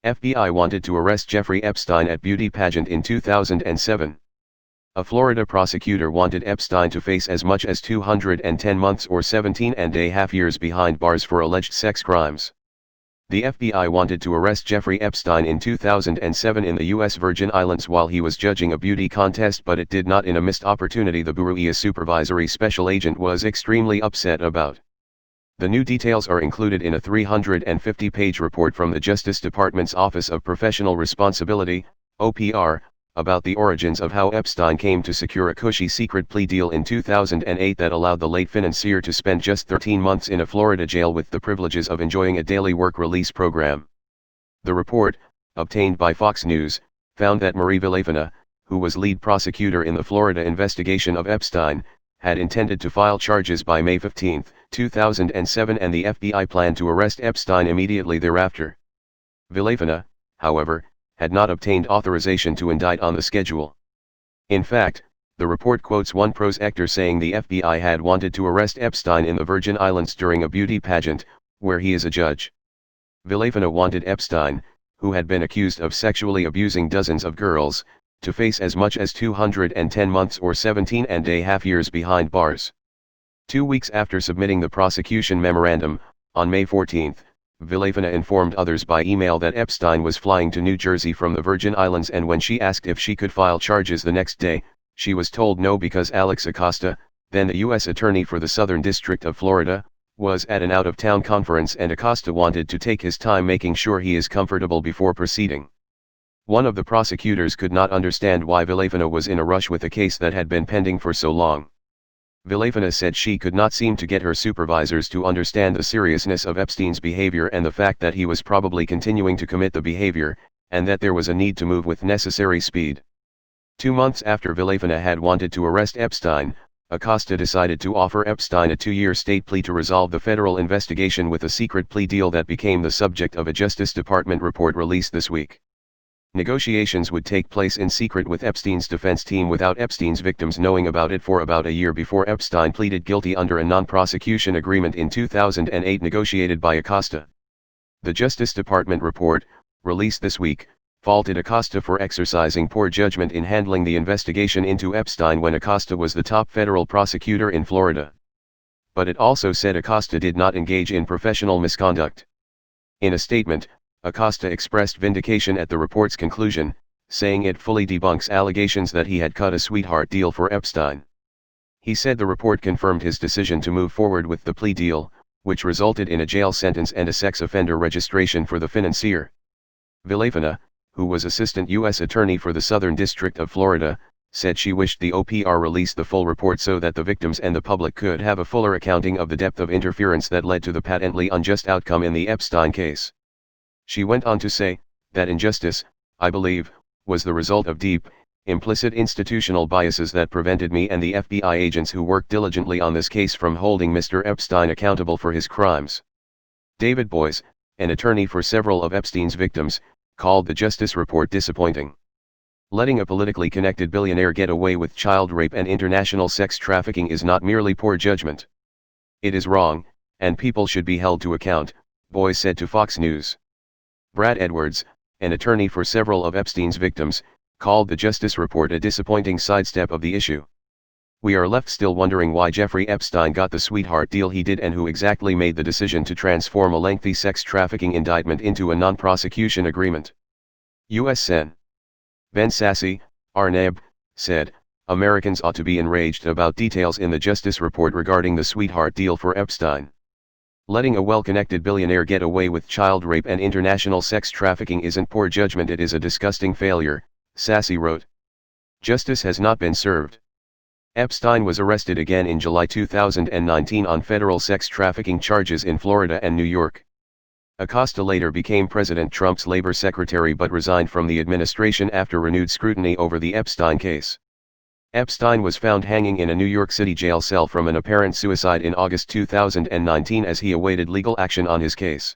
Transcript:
FBI wanted to arrest Jeffrey Epstein at beauty pageant in 2007. A Florida prosecutor wanted Epstein to face as much as 210 months or 17.5 years behind bars for alleged sex crimes. The FBI wanted to arrest Jeffrey Epstein in 2007 in the U.S. Virgin Islands while he was judging a beauty contest, but it did not. In a missed opportunity the Bureau's supervisory special agent was extremely upset about. The new details are included in a 350-page report from the Justice Department's Office of Professional Responsibility, OPR, about the origins of how Epstein came to secure a cushy secret plea deal in 2008 that allowed the late financier to spend just 13 months in a Florida jail with the privileges of enjoying a daily work release program. The report, obtained by Fox News, found that Marie Villafaña, who was lead prosecutor in the Florida investigation of Epstein, had intended to file charges by May 15, 2007, and the FBI planned to arrest Epstein immediately thereafter. Villafaña, however, had not obtained authorization to indict on the schedule. In fact, the report quotes one prosecutor saying the FBI had wanted to arrest Epstein in the Virgin Islands during a beauty pageant, where he is a judge. Villafaña wanted Epstein, who had been accused of sexually abusing dozens of girls, to face as much as 210 months or 17.5 years behind bars. 2 weeks after submitting the prosecution memorandum, on May 14, Villafaña informed others by email that Epstein was flying to New Jersey from the Virgin Islands, and when she asked if she could file charges the next day, she was told no because Alex Acosta, then the U.S. Attorney for the Southern District of Florida, was at an out-of-town conference and Acosta wanted to take his time making sure he is comfortable before proceeding. One of the prosecutors could not understand why Villafaña was in a rush with a case that had been pending for so long. Villafaña said she could not seem to get her supervisors to understand the seriousness of Epstein's behavior and the fact that he was probably continuing to commit the behavior, and that there was a need to move with necessary speed. 2 months after Villafaña had wanted to arrest Epstein, Acosta decided to offer Epstein a 2-year state plea to resolve the federal investigation with a secret plea deal that became the subject of a Justice Department report released this week. Negotiations would take place in secret with Epstein's defense team without Epstein's victims knowing about it for about a year before Epstein pleaded guilty under a non-prosecution agreement in 2008 negotiated by Acosta. The Justice Department report, released this week, faulted Acosta for exercising poor judgment in handling the investigation into Epstein when Acosta was the top federal prosecutor in Florida. But it also said Acosta did not engage in professional misconduct. In a statement, Acosta expressed vindication at the report's conclusion, saying it fully debunks allegations that he had cut a sweetheart deal for Epstein. He said the report confirmed his decision to move forward with the plea deal, which resulted in a jail sentence and a sex offender registration for the financier. Villafaña, who was assistant U.S. Attorney for the Southern District of Florida, said she wished the OPR release the full report so that the victims and the public could have a fuller accounting of the depth of interference that led to the patently unjust outcome in the Epstein case. She went on to say, that injustice, I believe, was the result of deep, implicit institutional biases that prevented me and the FBI agents who worked diligently on this case from holding Mr. Epstein accountable for his crimes. David Boyce, an attorney for several of Epstein's victims, called the Justice Report disappointing. Letting a politically connected billionaire get away with child rape and international sex trafficking is not merely poor judgment. It is wrong, and people should be held to account, Boyce said to Fox News. Brad Edwards, an attorney for several of Epstein's victims, called the Justice Report a disappointing sidestep of the issue. We are left still wondering why Jeffrey Epstein got the sweetheart deal he did and who exactly made the decision to transform a lengthy sex trafficking indictment into a non-prosecution agreement. U.S. Sen. Ben Sasse, Arnab, said, Americans ought to be enraged about details in the Justice Report regarding the sweetheart deal for Epstein. Letting a well-connected billionaire get away with child rape and international sex trafficking isn't poor judgment, it is a disgusting failure, Sasse wrote. Justice has not been served. Epstein was arrested again in July 2019 on federal sex trafficking charges in Florida and New York. Acosta later became President Trump's labor secretary but resigned from the administration after renewed scrutiny over the Epstein case. Epstein was found hanging in a New York City jail cell from an apparent suicide in August 2019 as he awaited legal action on his case.